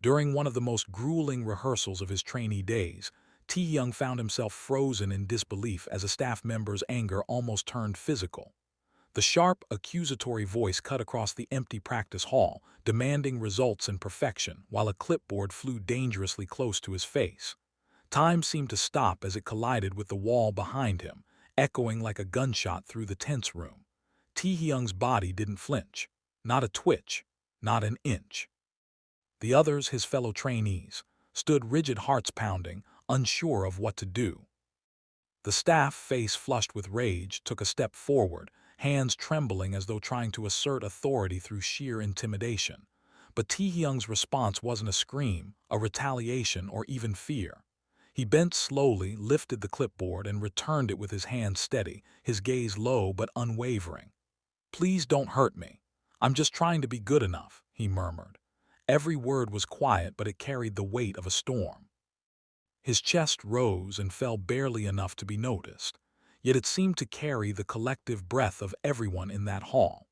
During one of the most grueling rehearsals of his trainee days, Taehyung found himself frozen in disbelief as a staff member's anger almost turned physical. The sharp, accusatory voice cut across the empty practice hall, demanding results and perfection, while a clipboard flew dangerously close to his face. Time seemed to stop as it collided with the wall behind him, echoing like a gunshot through the tense room. Taehyung's body didn't flinch. Not a twitch. Not an inch. The others, his fellow trainees, stood rigid, hearts pounding, unsure of what to do. The staff, face flushed with rage, took a step forward, hands trembling as though trying to assert authority through sheer intimidation. But Taehyung's response wasn't a scream, a retaliation, or even fear. He bent slowly, lifted the clipboard, and returned it with his hand steady, his gaze low but unwavering. "Please don't hurt me. I'm just trying to be good enough," he murmured. Every word was quiet, but it carried the weight of a storm. His chest rose and fell barely enough to be noticed, yet it seemed to carry the collective breath of everyone in that hall.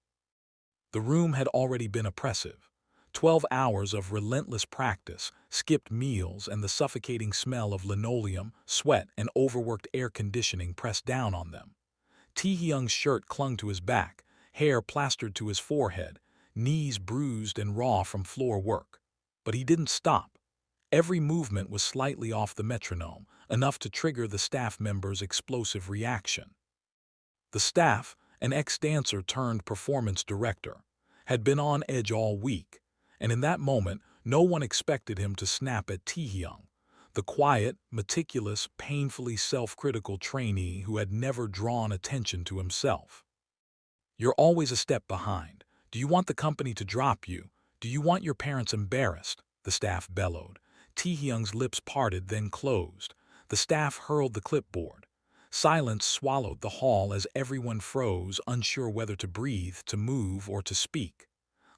The room had already been oppressive. 12 hours of relentless practice, skipped meals, and the suffocating smell of linoleum, sweat, and overworked air conditioning pressed down on them. Taehyung's shirt clung to his back, hair plastered to his forehead, knees bruised and raw from floor work. But he didn't stop. Every movement was slightly off the metronome, enough to trigger the staff member's explosive reaction. The staff, an ex-dancer turned performance director, had been on edge all week, and in that moment, no one expected him to snap at Taehyung, the quiet, meticulous, painfully self-critical trainee who had never drawn attention to himself. "You're always a step behind. Do you want the company to drop you? Do you want your parents embarrassed?" the staff bellowed. Taehyung's lips parted, then closed. The staff hurled the clipboard. Silence swallowed the hall as everyone froze, unsure whether to breathe, to move, or to speak.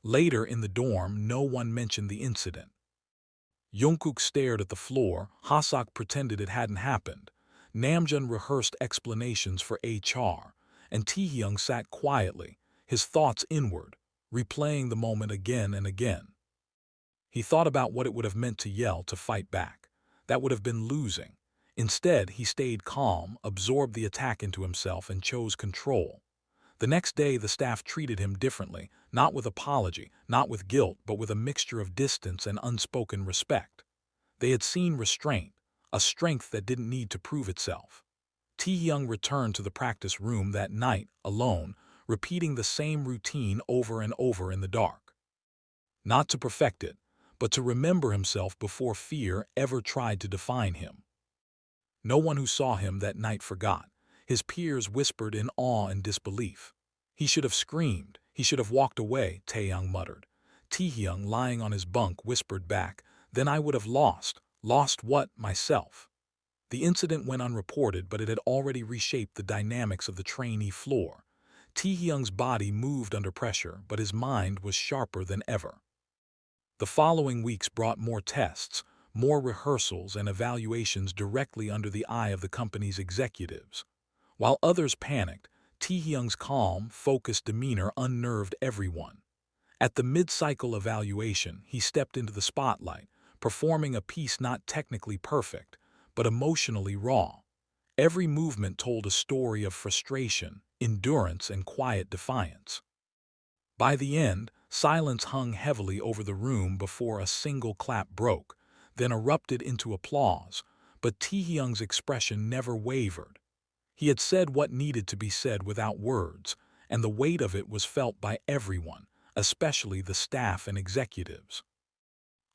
Later in the dorm, no one mentioned the incident. Jungkook stared at the floor, Hasok pretended it hadn't happened. Namjoon rehearsed explanations for HR, and Taehyung sat quietly, his thoughts inward, replaying the moment again and again. He thought about what it would have meant to yell, to fight back. That would have been losing. Instead, he stayed calm, absorbed the attack into himself, and chose control. The next day, the staff treated him differently, not with apology, not with guilt, but with a mixture of distance and unspoken respect. They had seen restraint, a strength that didn't need to prove itself. Taehyung returned to the practice room that night, alone, repeating the same routine over and over in the dark. Not to perfect it, but to remember himself before fear ever tried to define him. No one who saw him that night forgot. His peers whispered in awe and disbelief. "He should have screamed. He should have walked away," Taehyung muttered. Taehyung, lying on his bunk, whispered back, "Then I would have lost. Lost what? Myself." The incident went unreported, but it had already reshaped the dynamics of the trainee floor. Taehyung's body moved under pressure, but his mind was sharper than ever. The following weeks brought more tests, more rehearsals and evaluations directly under the eye of the company's executives. While others panicked, Taehyung's calm, focused demeanor unnerved everyone. At the mid-cycle evaluation, he stepped into the spotlight, performing a piece not technically perfect, but emotionally raw. Every movement told a story of frustration, endurance, and quiet defiance. By the end, silence hung heavily over the room before a single clap broke, then erupted into applause, but Taehyung's expression never wavered. He had said what needed to be said without words, and the weight of it was felt by everyone, especially the staff and executives.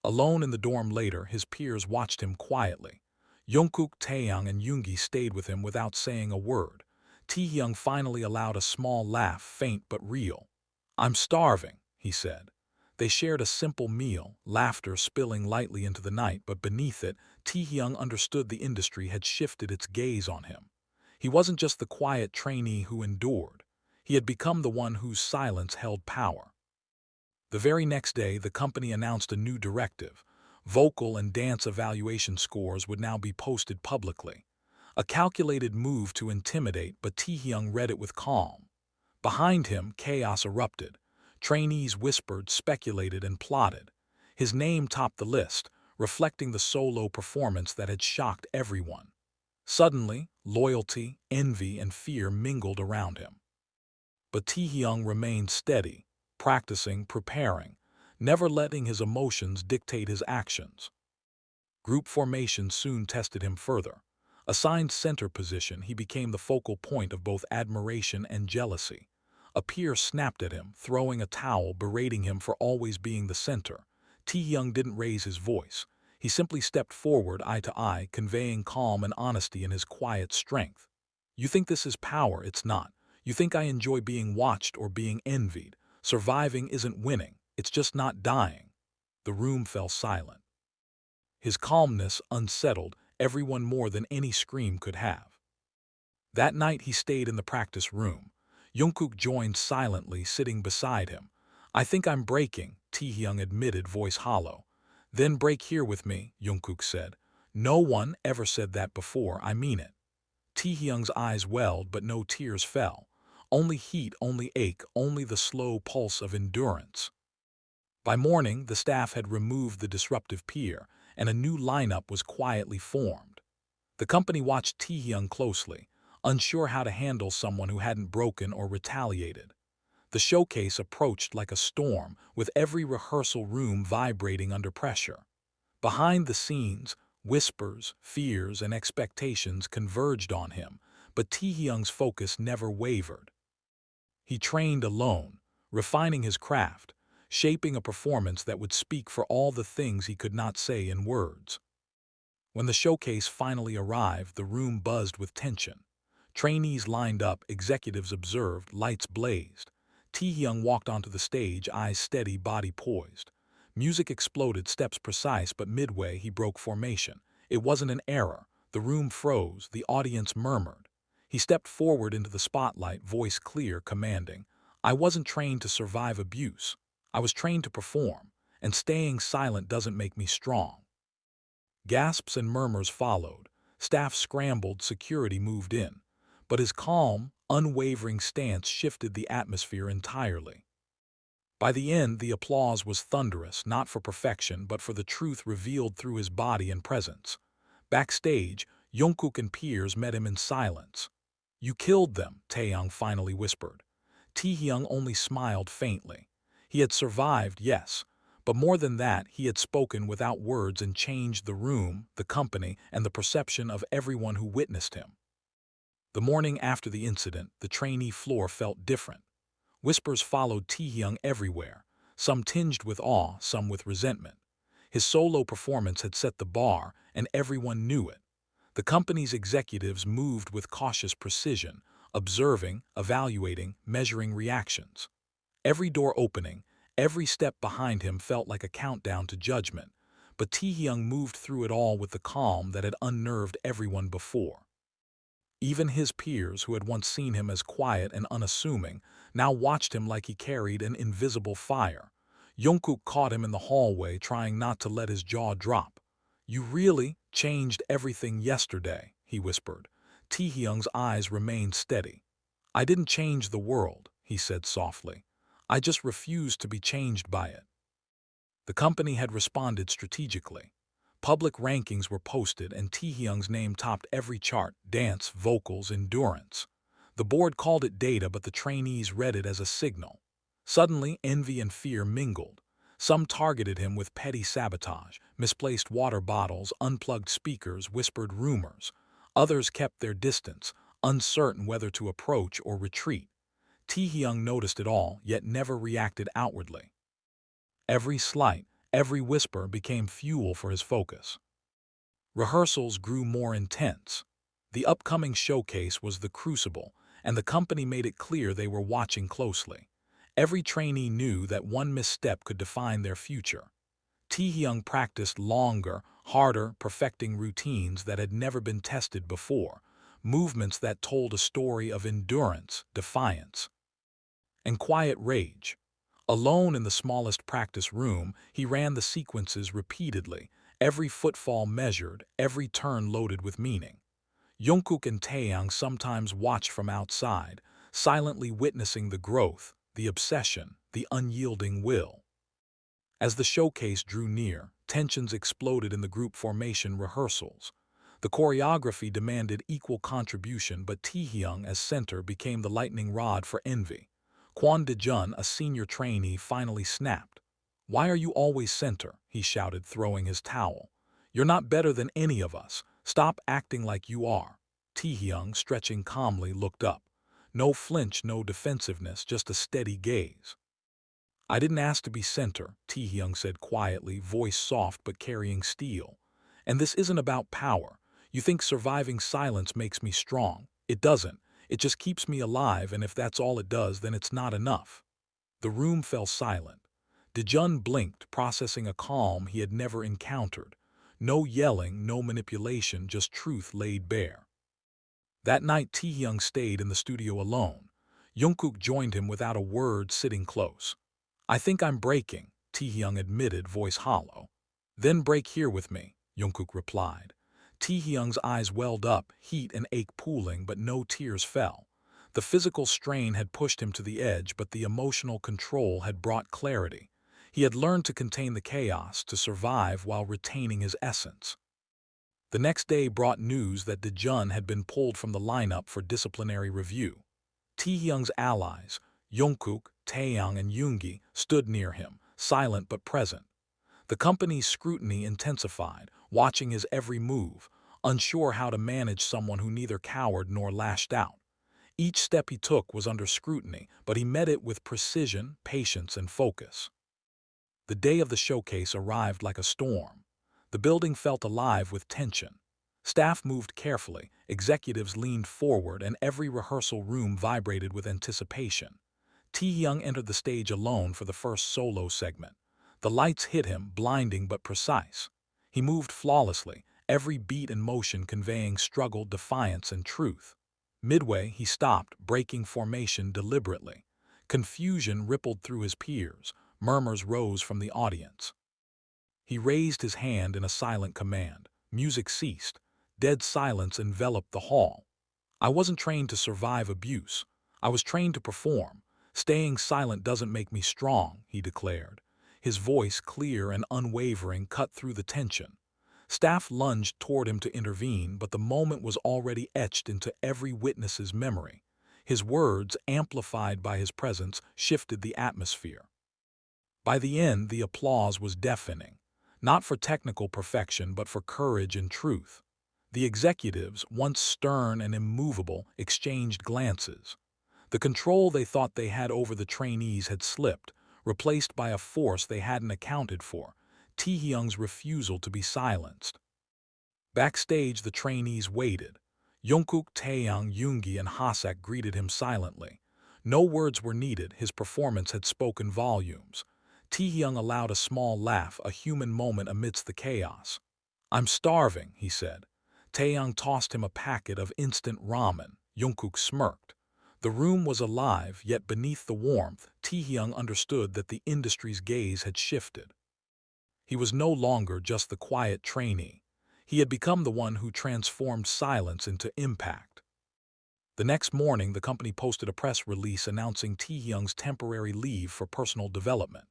Alone in the dorm later, his peers watched him quietly. Jungkook, Taehyung, and Yoongi stayed with him without saying a word. Taehyung finally allowed a small laugh, faint but real. "I'm starving," he said. They shared a simple meal, laughter spilling lightly into the night, but beneath it, Taehyung understood the industry had shifted its gaze on him. He wasn't just the quiet trainee who endured. He had become the one whose silence held power. The very next day, the company announced a new directive. Vocal and dance evaluation scores would now be posted publicly. A calculated move to intimidate, but Taehyung read it with calm. Behind him, chaos erupted. Trainees whispered, speculated, and plotted. His name topped the list, reflecting the solo performance that had shocked everyone. Suddenly, loyalty, envy, and fear mingled around him. But Taehyung remained steady, practicing, preparing, never letting his emotions dictate his actions. Group formation soon tested him further. Assigned center position, he became the focal point of both admiration and jealousy. A peer snapped at him, throwing a towel, berating him for always being the center. Taehyung didn't raise his voice. He simply stepped forward eye to eye, conveying calm and honesty in his quiet strength. You think this is power? It's not. You think I enjoy being watched or being envied? Surviving isn't winning. It's just not dying. The room fell silent. His calmness unsettled everyone more than any scream could have. That night he stayed in the practice room. Jungkook joined silently, sitting beside him. I think I'm breaking, Taehyung admitted, voice hollow. Then break here with me, Jungkook said. No one ever said that before, I mean it. Taehyung's eyes welled, but no tears fell. Only heat, only ache, only the slow pulse of endurance. By morning, the staff had removed the disruptive peer, and a new lineup was quietly formed. The company watched Taehyung closely, unsure how to handle someone who hadn't broken or retaliated. The showcase approached like a storm, with every rehearsal room vibrating under pressure. Behind the scenes, whispers, fears, and expectations converged on him, but Taehyung's focus never wavered. He trained alone, refining his craft, shaping a performance that would speak for all the things he could not say in words. When the showcase finally arrived, the room buzzed with tension. Trainees lined up, executives observed, lights blazed. Taehyung walked onto the stage, eyes steady, body poised. Music exploded, steps precise, but midway he broke formation. It wasn't an error. The room froze, the audience murmured. He stepped forward into the spotlight, voice clear, commanding. I wasn't trained to survive abuse. I was trained to perform, and staying silent doesn't make me strong. Gasps and murmurs followed. Staff scrambled, security moved in. But his calm, unwavering stance shifted the atmosphere entirely. By the end, the applause was thunderous, not for perfection, but for the truth revealed through his body and presence. Backstage, Jungkook and peers met him in silence. You killed them, Taehyung finally whispered. Taehyung only smiled faintly. He had survived, yes, but more than that, he had spoken without words and changed the room, the company, and the perception of everyone who witnessed him. The morning after the incident, the trainee floor felt different. Whispers followed Taehyung everywhere, some tinged with awe, some with resentment. His solo performance had set the bar, and everyone knew it. The company's executives moved with cautious precision, observing, evaluating, measuring reactions. Every door opening, every step behind him felt like a countdown to judgment, but Taehyung moved through it all with the calm that had unnerved everyone before. Even his peers, who had once seen him as quiet and unassuming, now watched him like he carried an invisible fire. Jungkook caught him in the hallway, trying not to let his jaw drop. You really changed everything yesterday, he whispered. Taehyung's eyes remained steady. I didn't change the world, he said softly. I just refused to be changed by it. The company had responded strategically. Public rankings were posted and Taehyung's name topped every chart: dance, vocals, endurance. The board called it data, but the trainees read it as a signal. Suddenly, envy and fear mingled. Some targeted him with petty sabotage, misplaced water bottles, unplugged speakers, whispered rumors. Others kept their distance, uncertain whether to approach or retreat. Taehyung noticed it all, yet never reacted outwardly. Every slight, every whisper became fuel for his focus. Rehearsals grew more intense. The upcoming showcase was the crucible, and the company made it clear they were watching closely. Every trainee knew that one misstep could define their future. Taehyung practiced longer, harder, perfecting routines that had never been tested before, movements that told a story of endurance, defiance, and quiet rage. Alone in the smallest practice room, he ran the sequences repeatedly, every footfall measured, every turn loaded with meaning. Jungkook and Taehyung sometimes watched from outside, silently witnessing the growth, the obsession, the unyielding will. As the showcase drew near, tensions exploded in the group formation rehearsals. The choreography demanded equal contribution, but Taehyung as center became the lightning rod for envy. Kwon Dejun, a senior trainee, finally snapped. "Why are you always center?" he shouted, throwing his towel. "You're not better than any of us. Stop acting like you are." Taehyung, stretching calmly, looked up. No flinch, no defensiveness, just a steady gaze. "I didn't ask to be center," Taehyung said quietly, voice soft but carrying steel. "And this isn't about power. You think surviving silence makes me strong. It doesn't. It just keeps me alive, and if that's all it does, then it's not enough." The room fell silent. Dejun blinked, processing a calm he had never encountered. No yelling, no manipulation, just truth laid bare. That night, Taehyung stayed in the studio alone. Jungkook joined him without a word, sitting close. "I think I'm breaking," Taehyung admitted, voice hollow. "Then break here with me," Jungkook replied. Taehyung's eyes welled up, heat and ache pooling, but no tears fell. The physical strain had pushed him to the edge, but the emotional control had brought clarity. He had learned to contain the chaos, to survive while retaining his essence. The next day brought news that Dejun had been pulled from the lineup for disciplinary review. Taehyung's allies, Jungkook, Taehyung and Yoongi, stood near him, silent but present. The company's scrutiny intensified, watching his every move, unsure how to manage someone who neither cowered nor lashed out. Each step he took was under scrutiny, but he met it with precision, patience, and focus. The day of the showcase arrived like a storm. The building felt alive with tension. Staff moved carefully, executives leaned forward, and every rehearsal room vibrated with anticipation. Taehyung entered the stage alone for the first solo segment. The lights hit him, blinding but precise. He moved flawlessly, every beat and motion conveying struggle, defiance, and truth. Midway, he stopped, breaking formation deliberately. Confusion rippled through his peers. Murmurs rose from the audience. He raised his hand in a silent command. Music ceased. Dead silence enveloped the hall. "I wasn't trained to survive abuse. I was trained to perform. Staying silent doesn't make me strong," he declared. His voice, clear and unwavering, cut through the tension. Staff lunged toward him to intervene, but the moment was already etched into every witness's memory. His words, amplified by his presence, shifted the atmosphere. By the end, the applause was deafening, not for technical perfection but for courage and truth. The executives, once stern and immovable, exchanged glances. The control they thought they had over the trainees had slipped, replaced by a force they hadn't accounted for: Taehyung's refusal to be silenced. Backstage, the trainees waited. Jungkook, Taehyung, Yoongi, and Hasak greeted him silently. No words were needed, his performance had spoken volumes. Taehyung allowed a small laugh, a human moment amidst the chaos. "I'm starving," he said. Taehyung tossed him a packet of instant ramen. Jungkook smirked. The room was alive, yet beneath the warmth, Taehyung understood that the industry's gaze had shifted. He was no longer just the quiet trainee. He had become the one who transformed silence into impact. The next morning, the company posted a press release announcing Taehyung's temporary leave for personal development.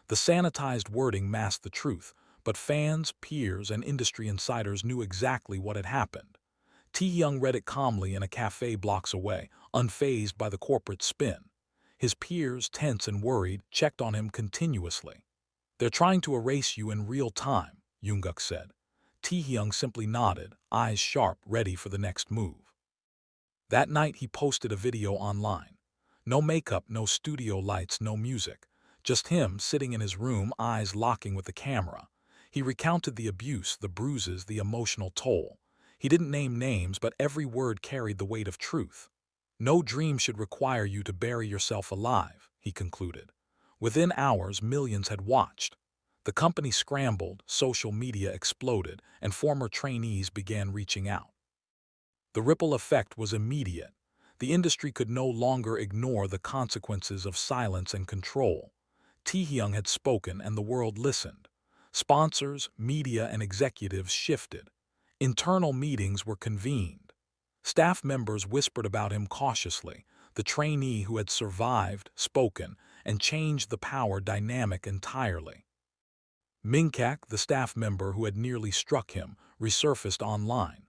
The sanitized wording masked the truth, but fans, peers, and industry insiders knew exactly what had happened. Taehyung read it calmly in a cafe blocks away, unfazed by the corporate spin. His peers, tense and worried, checked on him continuously. "They're trying to erase you in real time," Jungkook said. Taehyung simply nodded, eyes sharp, ready for the next move. That night, he posted a video online. No makeup, no studio lights, no music. Just him sitting in his room, eyes locking with the camera. He recounted the abuse, the bruises, the emotional toll. He didn't name names, but every word carried the weight of truth. "No dream should require you to bury yourself alive," he concluded. Within hours, millions had watched. The company scrambled, social media exploded, and former trainees began reaching out. The ripple effect was immediate. The industry could no longer ignore the consequences of silence and control. Taehyung had spoken, and the world listened. Sponsors, media, and executives shifted. Internal meetings were convened. Staff members whispered about him cautiously, the trainee who had survived, spoken, and changed the power dynamic entirely. Minkak, the staff member who had nearly struck him, resurfaced online.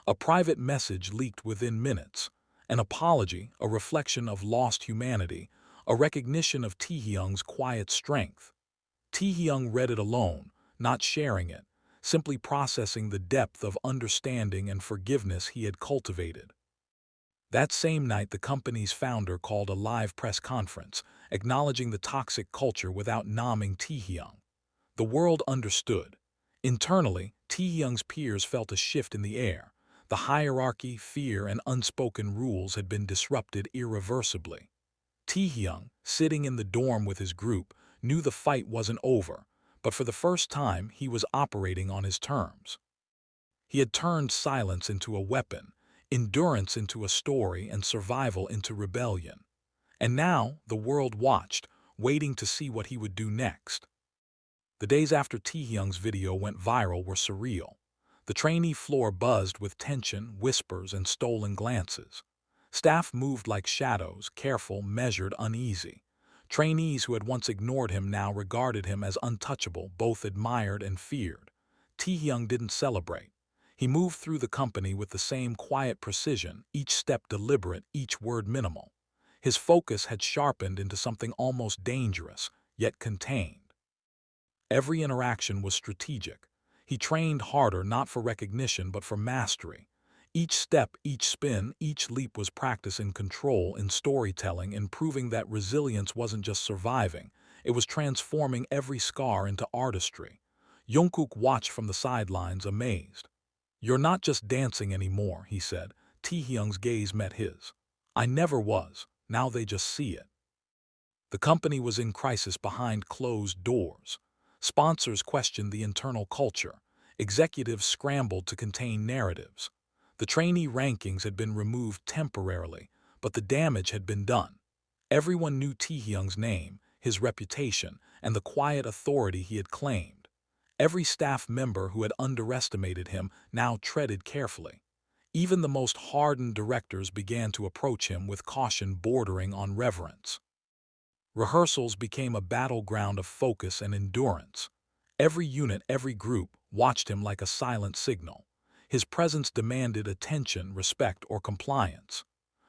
A private message leaked within minutes. An apology, a reflection of lost humanity, a recognition of Taehyung's quiet strength. Taehyung read it alone, not sharing it, simply processing the depth of understanding and forgiveness he had cultivated. That same night, the company's founder called a live press conference, acknowledging the toxic culture without naming Taehyung. The world understood. Internally, Taehyung's peers felt a shift in the air. The hierarchy, fear, and unspoken rules had been disrupted irreversibly. Taehyung, sitting in the dorm with his group, knew the fight wasn't over, but for the first time he was operating on his terms. He had turned silence into a weapon, endurance into a story, and survival into rebellion. And now the world watched, waiting to see what he would do next. The days after Taehyung's video went viral were surreal. The trainee floor buzzed with tension, whispers, and stolen glances. Staff moved like shadows, careful, measured, uneasy. Trainees who had once ignored him now regarded him as untouchable, both admired and feared. Taehyung didn't celebrate. He moved through the company with the same quiet precision, each step deliberate, each word minimal. His focus had sharpened into something almost dangerous, yet contained. Every interaction was strategic. He trained harder not for recognition but for mastery. Each step, each spin, each leap was practice in control, in storytelling, in proving that resilience wasn't just surviving, it was transforming every scar into artistry. Jungkook watched from the sidelines, amazed. "You're not just dancing anymore," he said. Taehyung's gaze met his. "I never was. Now they just see it." The company was in crisis behind closed doors. Sponsors questioned the internal culture. Executives scrambled to contain narratives. The trainee rankings had been removed temporarily, but the damage had been done. Everyone knew Taehyung's name, his reputation, and the quiet authority he had claimed. Every staff member who had underestimated him now treaded carefully. Even the most hardened directors began to approach him with caution bordering on reverence. Rehearsals became a battleground of focus and endurance. Every unit, every group, watched him like a silent signal. His presence demanded attention, respect, or compliance.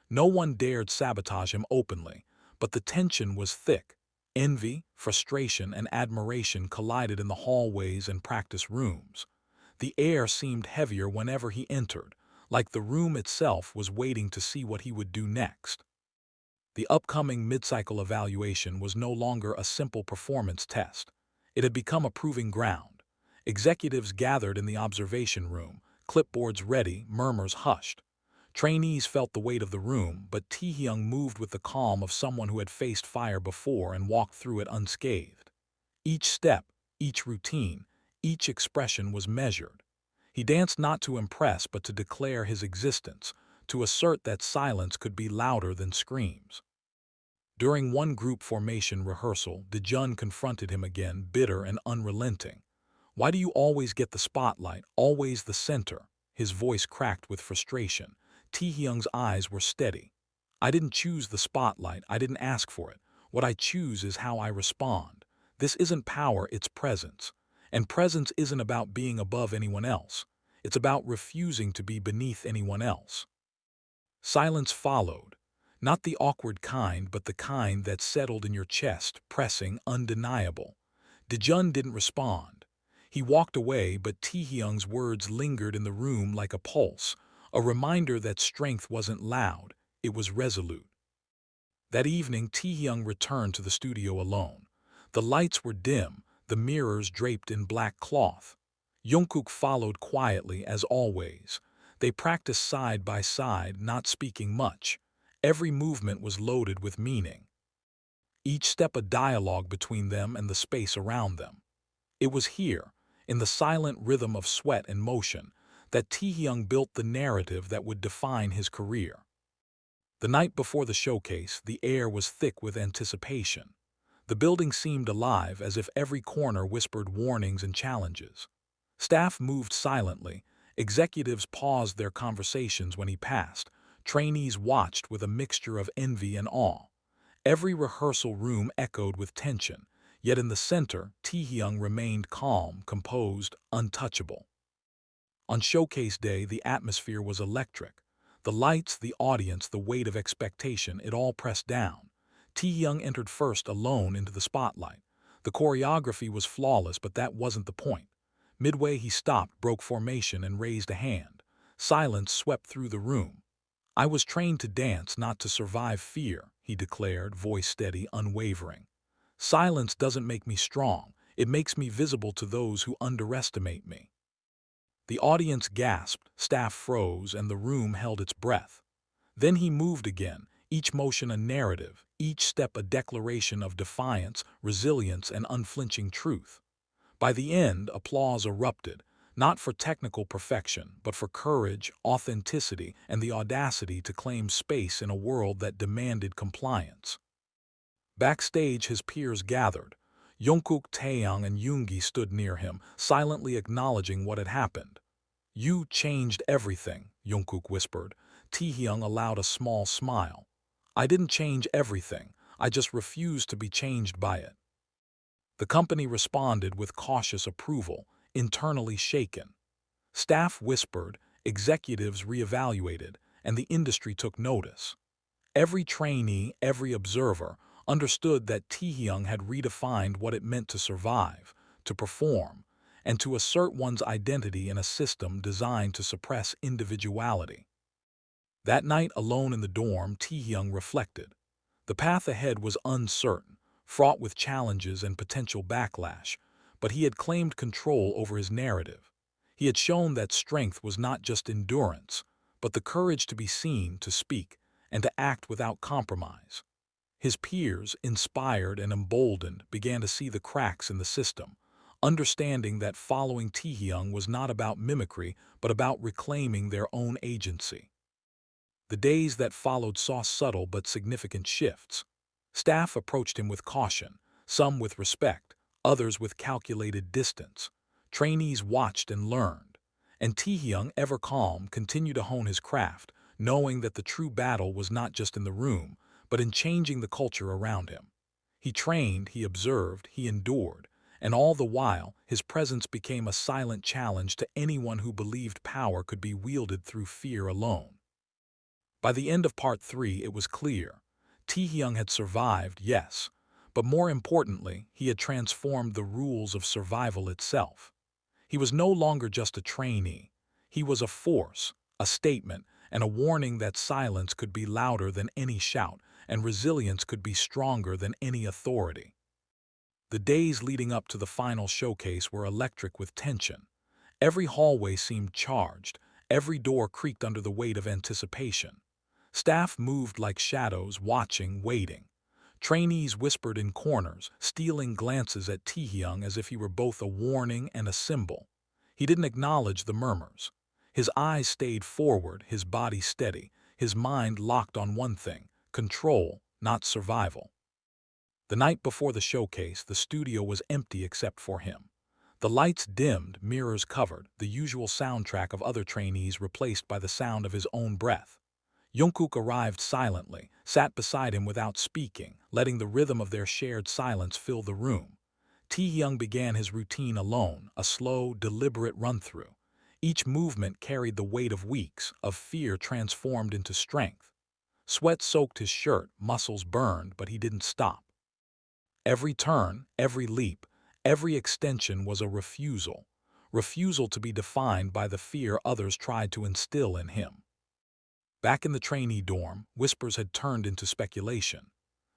No one dared sabotage him openly, but the tension was thick. Envy, frustration, and admiration collided in the hallways and practice rooms. The air seemed heavier whenever he entered, like the room itself was waiting to see what he would do next. The upcoming mid-cycle evaluation was no longer a simple performance test. It had become a proving ground. Executives gathered in the observation room, clipboards ready, murmurs hushed. Trainees felt the weight of the room, but Taehyung moved with the calm of someone who had faced fire before and walked through it unscathed. Each step, each routine, each expression was measured. He danced not to impress but to declare his existence, to assert that silence could be louder than screams. During one group formation rehearsal, Taehyung confronted him again, bitter and unrelenting. "Why do you always get the spotlight, always the center?" His voice cracked with frustration. Taehyung's eyes were steady. "I didn't choose the spotlight, I didn't ask for it. What I choose is how I respond. This isn't power, it's presence. And presence isn't about being above anyone else. It's about refusing to be beneath anyone else." Silence followed. Not the awkward kind, but the kind that settled in your chest, pressing, undeniable. Taehyung didn't respond. He walked away, but Taehyung's words lingered in the room like a pulse, a reminder that strength wasn't loud, it was resolute. That evening, Taehyung returned to the studio alone. The lights were dim, the mirrors draped in black cloth. Jungkook followed quietly, as always. They practiced side by side, not speaking much. Every movement was loaded with meaning. Each step a dialogue between them and the space around them. It was here, in the silent rhythm of sweat and motion, that Taehyung built the narrative that would define his career. The night before the showcase, the air was thick with anticipation. The building seemed alive, as if every corner whispered warnings and challenges. Staff moved silently. Executives paused their conversations when he passed. Trainees watched with a mixture of envy and awe. Every rehearsal room echoed with tension, Yet in the center, Taehyung remained calm, composed, untouchable. On showcase day, the atmosphere was electric. The lights, the audience, the weight of expectation, it all pressed down. Taehyung entered first alone into the spotlight. The choreography was flawless, but that wasn't the point. Midway he stopped, broke formation, and raised a hand. Silence swept through the room. "I was trained to dance, not to survive fear," he declared, voice steady, unwavering. "Silence doesn't make me strong. It makes me visible to those who underestimate me." The audience gasped, staff froze, and the room held its breath. Then he moved again, each motion a narrative, each step a declaration of defiance, resilience, and unflinching truth. By the end, applause erupted, not for technical perfection, but for courage, authenticity, and the audacity to claim space in a world that demanded compliance. Backstage, his peers gathered. Jungkook, Taehyung, and Yoongi stood near him, silently acknowledging what had happened. "You changed everything," Jungkook whispered. Taehyung allowed a small smile. "I didn't change everything. I just refused to be changed by it." The company responded with cautious approval, internally shaken. Staff whispered, executives reevaluated, and the industry took notice. Every trainee, every observer, understood that Taehyung had redefined what it meant to survive, to perform, and to assert one's identity in a system designed to suppress individuality. That night, alone in the dorm, Taehyung reflected. The path ahead was uncertain, fraught with challenges and potential backlash, but he had claimed control over his narrative. He had shown that strength was not just endurance, but the courage to be seen, to speak, and to act without compromise. His peers, inspired and emboldened, began to see the cracks in the system, understanding that following Taehyung was not about mimicry, but about reclaiming their own agency. The days that followed saw subtle but significant shifts. Staff approached him with caution, some with respect, others with calculated distance. Trainees watched and learned. And Taehyung, ever calm, continued to hone his craft, knowing that the true battle was not just in the room, but in changing the culture around him. He trained, he observed, he endured, and all the while, his presence became a silent challenge to anyone who believed power could be wielded through fear alone. By the end of Part 3, it was clear. Taehyung had survived, yes, but more importantly, he had transformed the rules of survival itself. He was no longer just a trainee. He was a force, a statement, and a warning that silence could be louder than any shout, and resilience could be stronger than any authority. The days leading up to the final showcase were electric with tension. Every hallway seemed charged, every door creaked under the weight of anticipation. Staff moved like shadows, watching, waiting. Trainees whispered in corners, stealing glances at Taehyung as if he were both a warning and a symbol. He didn't acknowledge the murmurs. His eyes stayed forward, his body steady, his mind locked on one thing: control, not survival. The night before the showcase, the studio was empty except for him. The lights dimmed, mirrors covered, the usual soundtrack of other trainees replaced by the sound of his own breath. Jungkook arrived silently, sat beside him without speaking, letting the rhythm of their shared silence fill the room. Taehyung began his routine alone, a slow, deliberate run-through. Each movement carried the weight of weeks, of fear transformed into strength. Sweat soaked his shirt, muscles burned, but he didn't stop. Every turn, every leap, every extension was a refusal. Refusal to be defined by the fear others tried to instill in him. Back in the trainee dorm, whispers had turned into speculation.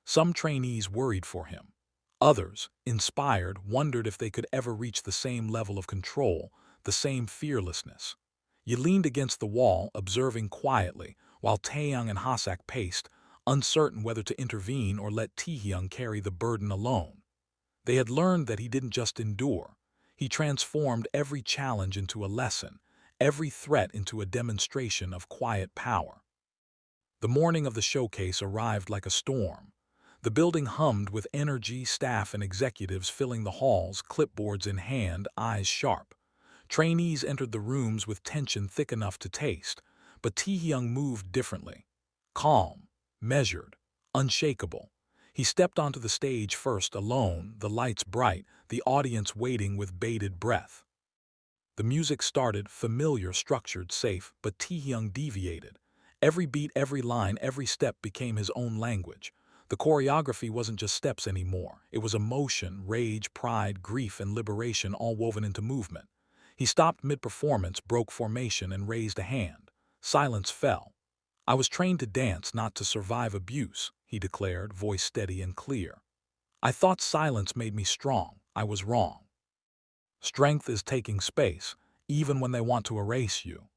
Some trainees worried for him. Others, inspired, wondered if they could ever reach the same level of control, the same fearlessness. He leaned against the wall, observing quietly, while Taehyung and Hasak paced, uncertain whether to intervene or let Taehyung carry the burden alone. They had learned that he didn't just endure. He transformed every challenge into a lesson, every threat into a demonstration of quiet power. The morning of the showcase arrived like a storm. The building hummed with energy, staff and executives filling the halls, clipboards in hand, eyes sharp. Trainees entered the rooms with tension thick enough to taste, but Taehyung moved differently. Calm, measured, unshakable. He stepped onto the stage first alone, the lights bright, the audience waiting with bated breath. The music started, familiar, structured, safe, but Taehyung deviated. Every beat, every line, every step became his own language. The choreography wasn't just steps anymore. It was emotion, rage, pride, grief, and liberation all woven into movement. He stopped mid-performance, broke formation, and raised a hand. Silence fell. "I was trained to dance, not to survive abuse," he declared, voice steady and clear. "I thought silence made me strong. I was wrong. Strength is taking space, even when they want to erase you."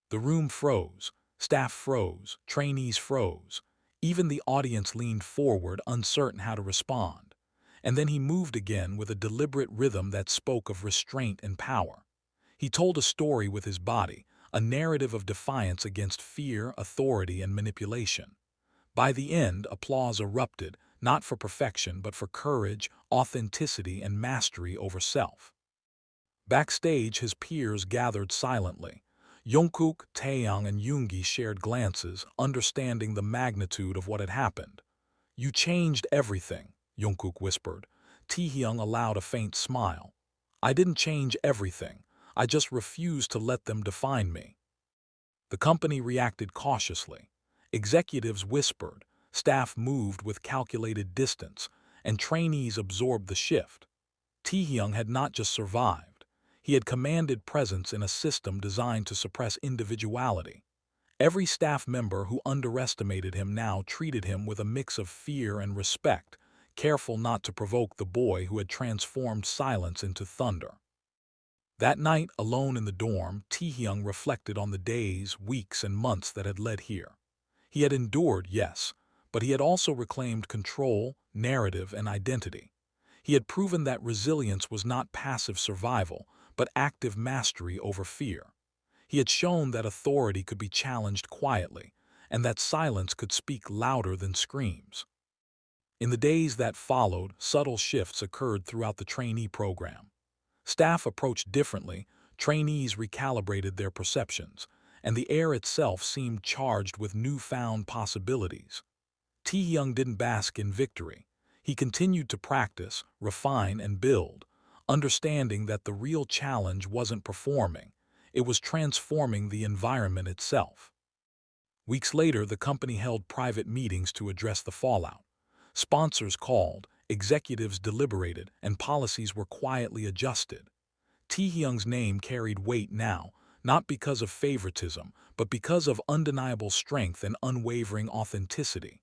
The room froze. Staff froze. Trainees froze. Even the audience leaned forward, uncertain how to respond. And then he moved again with a deliberate rhythm that spoke of restraint and power. He told a story with his body, a narrative of defiance against fear, authority, and manipulation. By the end, applause erupted, not for perfection but for courage, authenticity, and mastery over self. Backstage, his peers gathered silently. Jungkook, Taehyung, and Yoongi shared glances, understanding the magnitude of what had happened. "You changed everything," Jungkook whispered. Taehyung allowed a faint smile. "I didn't change everything. I just refused to let them define me." The company reacted cautiously. Executives whispered, staff moved with calculated distance, and trainees absorbed the shift. Taehyung had not just survived. He had commanded presence in a system designed to suppress individuality. Every staff member who underestimated him now treated him with a mix of fear and respect, careful not to provoke the boy who had transformed silence into thunder. That night, alone in the dorm, Taehyung reflected on the days, weeks, and months that had led here. He had endured, yes, but he had also reclaimed control, narrative, and identity. He had proven that resilience was not passive survival, but active mastery over fear. He had shown that authority could be challenged quietly, and that silence could speak louder than screams. In the days that followed, subtle shifts occurred throughout the trainee program. Staff approached differently, trainees recalibrated their perceptions, and the air itself seemed charged with newfound possibilities. Taehyung didn't bask in victory. He continued to practice, refine, and build, understanding that the real challenge wasn't performing, it was transforming the environment itself. Weeks later, the company held private meetings to address the fallout. Sponsors called, executives deliberated, and policies were quietly adjusted. Taehyung's name carried weight now, not because of favoritism, but because of undeniable strength and unwavering authenticity.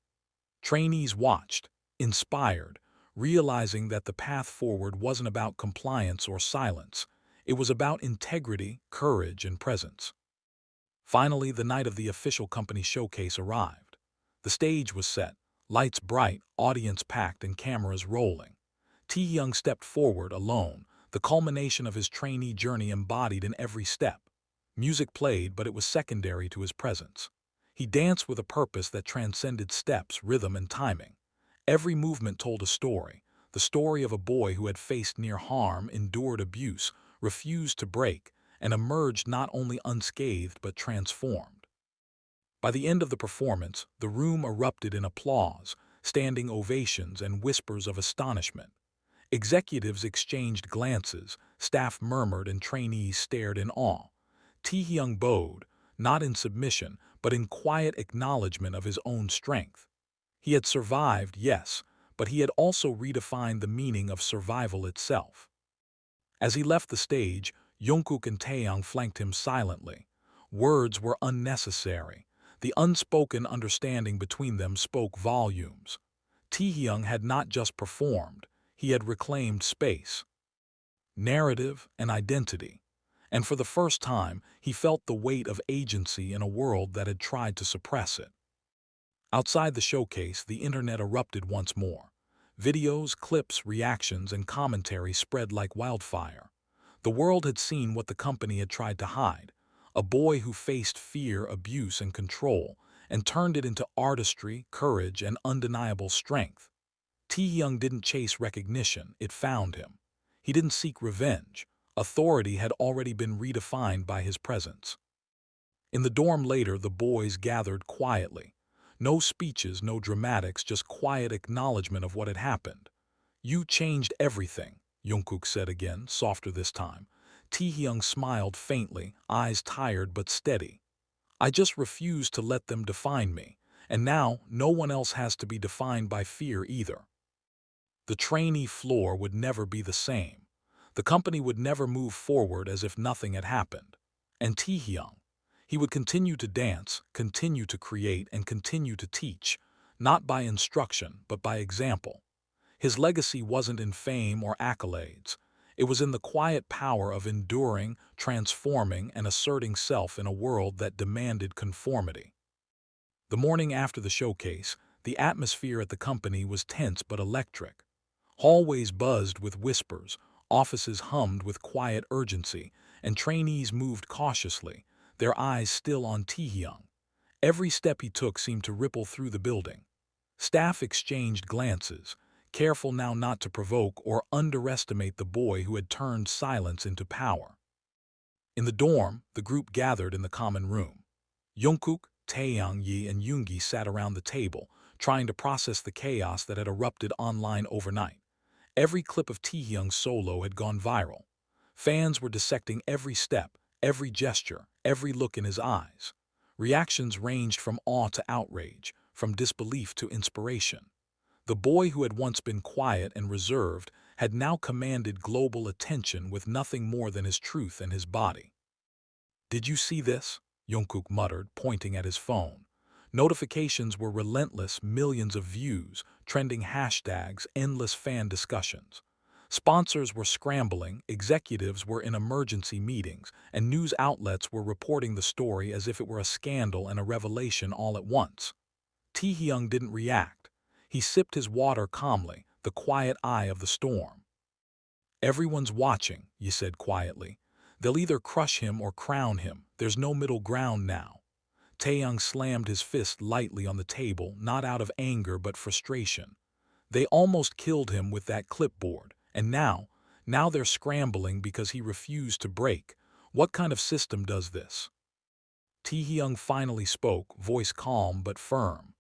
Trainees watched, inspired, realizing that the path forward wasn't about compliance or silence. It was about integrity, courage, and presence. Finally, the night of the official company showcase arrived. The stage was set, lights bright, audience packed, and cameras rolling. Taehyung stepped forward alone, the culmination of his trainee journey embodied in every step. Music played, but it was secondary to his presence. He danced with a purpose that transcended steps, rhythm, and timing. Every movement told a story, the story of a boy who had faced near harm, endured abuse, refused to break, and emerged not only unscathed but transformed. By the end of the performance, the room erupted in applause, standing ovations, and whispers of astonishment. Executives exchanged glances, staff murmured, and trainees stared in awe. Taehyung bowed, not in submission, but in quiet acknowledgement of his own strength. He had survived, yes, but he had also redefined the meaning of survival itself. As he left the stage, Jungkook and Taehyung flanked him silently. Words were unnecessary. The unspoken understanding between them spoke volumes. Taehyung had not just performed, he had reclaimed space, narrative, and identity. And for the first time, he felt the weight of agency in a world that had tried to suppress it. Outside the showcase, the internet erupted once more. Videos, clips, reactions, and commentary spread like wildfire. The world had seen what the company had tried to hide, a boy who faced fear, abuse, and control, and turned it into artistry, courage, and undeniable strength. Taehyung didn't chase recognition, it found him. He didn't seek revenge. Authority had already been redefined by his presence. In the dorm later, the boys gathered quietly. No speeches, no dramatics, just quiet acknowledgement of what had happened. "You changed everything," Jungkook said again, softer this time. Taehyung smiled faintly, eyes tired but steady. "I just refused to let them define me, and now no one else has to be defined by fear either." The trainee floor would never be the same. The company would never move forward as if nothing had happened. And Taehyung, he would continue to dance, continue to create, and continue to teach, not by instruction, but by example. His legacy wasn't in fame or accolades. It was in the quiet power of enduring, transforming, and asserting self in a world that demanded conformity. The morning after the showcase, the atmosphere at the company was tense but electric. Hallways buzzed with whispers, offices hummed with quiet urgency, and trainees moved cautiously, their eyes still on Taehyung. Every step he took seemed to ripple through the building. Staff exchanged glances, careful now not to provoke or underestimate the boy who had turned silence into power. In the dorm, the group gathered in the common room. Jungkook, Taehyung, and Yoongi sat around the table, trying to process the chaos that had erupted online overnight. Every clip of Taehyung's solo had gone viral. Fans were dissecting every step, every gesture, every look in his eyes. Reactions ranged from awe to outrage, from disbelief to inspiration. The boy who had once been quiet and reserved had now commanded global attention with nothing more than his truth and his body. "Did you see this?" Jungkook muttered, pointing at his phone. Notifications were relentless, millions of views, trending hashtags, endless fan discussions. Sponsors were scrambling, executives were in emergency meetings, and news outlets were reporting the story as if it were a scandal and a revelation all at once. Taehyung didn't react. He sipped his water calmly, the quiet eye of the storm. "Everyone's watching," he said quietly. "They'll either crush him or crown him. There's no middle ground now." Taehyung slammed his fist lightly on the table, not out of anger but frustration. They almost killed him with that clipboard, and now they're scrambling because he refused to break. What kind of system does this? Taehyung finally spoke, voice calm but firm.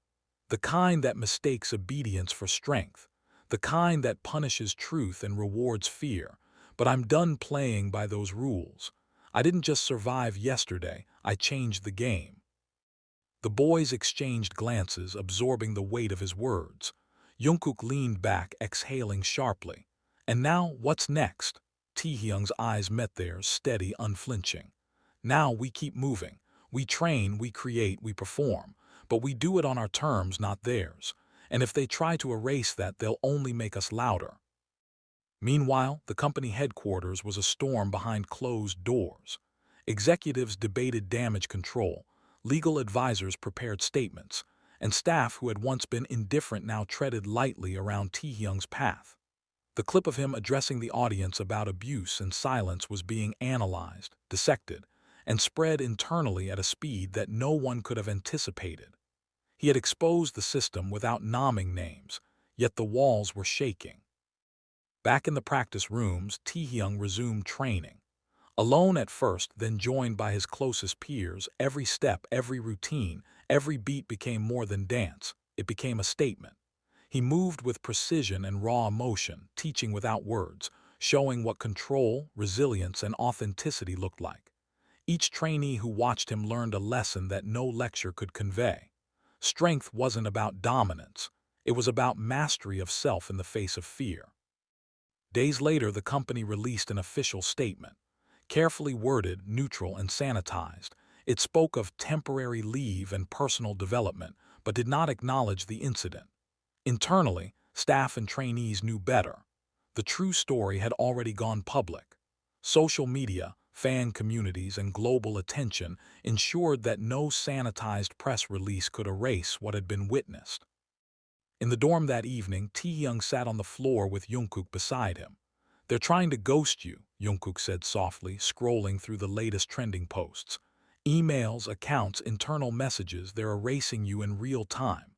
"The kind that mistakes obedience for strength. The kind that punishes truth and rewards fear. But I'm done playing by those rules. I didn't just survive yesterday, I changed the game." The boys exchanged glances, absorbing the weight of his words. Jungkook leaned back, exhaling sharply. "And now, what's next?" Taehyung's eyes met theirs, steady, unflinching. "Now we keep moving. We train, we create, we perform. But we do it on our terms, not theirs. And if they try to erase that, they'll only make us louder." Meanwhile, the company headquarters was a storm behind closed doors. Executives debated damage control, legal advisors prepared statements, and staff who had once been indifferent now treaded lightly around Taehyung's path. The clip of him addressing the audience about abuse and silence was being analyzed, dissected, and spread internally at a speed that no one could have anticipated. He had exposed the system without naming names, yet the walls were shaking. Back in the practice rooms, Taehyung resumed training. Alone at first, then joined by his closest peers, every step, every routine, every beat became more than dance. It became a statement. He moved with precision and raw emotion, teaching without words, showing what control, resilience, and authenticity looked like. Each trainee who watched him learned a lesson that no lecture could convey. Strength wasn't about dominance. It was about mastery of self in the face of fear. Days later, the company released an official statement. Carefully worded, neutral, and sanitized, it spoke of temporary leave and personal development, but did not acknowledge the incident. Internally, staff and trainees knew better. The true story had already gone public. Social media, fan communities, and global attention ensured that no sanitized press release could erase what had been witnessed. In the dorm that evening, Taehyung sat on the floor with Jungkook beside him. "They're trying to ghost you," Jungkook said softly, scrolling through the latest trending posts. "Emails, accounts, internal messages, they're erasing you in real time."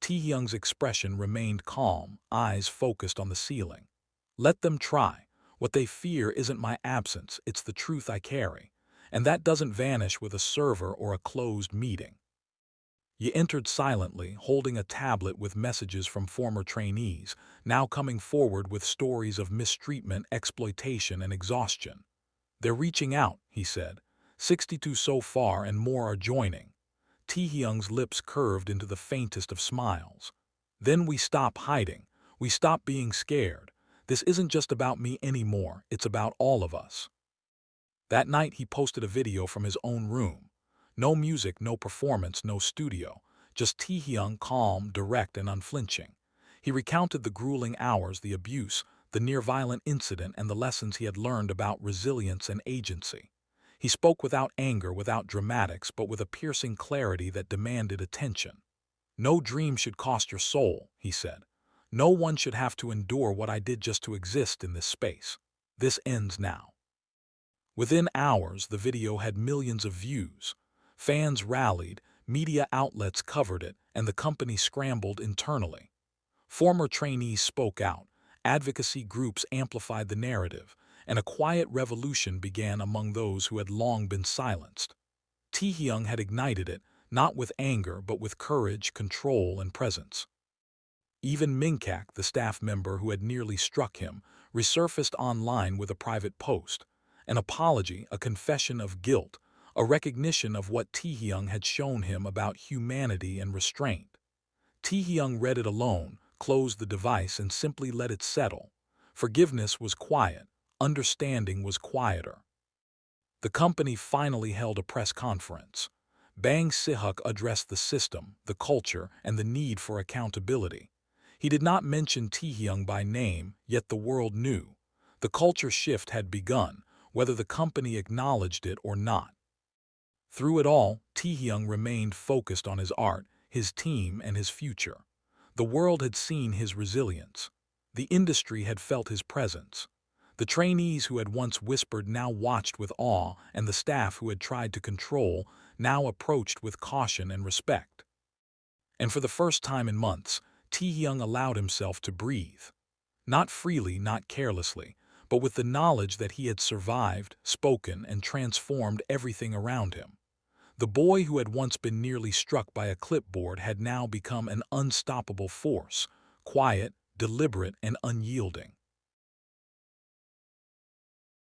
Taehyung's expression remained calm, eyes focused on the ceiling. "Let them try. What they fear isn't my absence, it's the truth I carry. And that doesn't vanish with a server or a closed meeting." Ye entered silently, holding a tablet with messages from former trainees, now coming forward with stories of mistreatment, exploitation, and exhaustion. They're reaching out, he said. 62 so far and more are joining. Taehyung's lips curved into the faintest of smiles. Then we stop hiding. We stop being scared. This isn't just about me anymore, it's about all of us. That night he posted a video from his own room. No music, no performance, no studio. Just Taehyung, calm, direct, and unflinching. He recounted the grueling hours, the abuse, the near-violent incident, and the lessons he had learned about resilience and agency. He spoke without anger, without dramatics, but with a piercing clarity that demanded attention. No dream should cost your soul, he said. No one should have to endure what I did just to exist in this space. This ends now. Within hours, the video had millions of views. Fans rallied, media outlets covered it, and the company scrambled internally. Former trainees spoke out, advocacy groups amplified the narrative, and a quiet revolution began among those who had long been silenced. Taehyung had ignited it, not with anger but with courage, control, and presence. Even Minkak, the staff member who had nearly struck him, resurfaced online with a private post, an apology, a confession of guilt, a recognition of what Taehyung had shown him about humanity and restraint. Taehyung read it alone, closed the device, and simply let it settle. Forgiveness was quiet, understanding was quieter. The company finally held a press conference. Bang Si-hyuk addressed the system, the culture, and the need for accountability. He did not mention Taehyung by name, yet the world knew. The culture shift had begun, whether the company acknowledged it or not. Through it all, Taehyung remained focused on his art, his team, and his future. The world had seen his resilience. The industry had felt his presence. The trainees who had once whispered now watched with awe, and the staff who had tried to control now approached with caution and respect. And for the first time in months, Taehyung allowed himself to breathe. Not freely, not carelessly, but with the knowledge that he had survived, spoken, and transformed everything around him. The boy who had once been nearly struck by a clipboard had now become an unstoppable force, quiet, deliberate, and unyielding.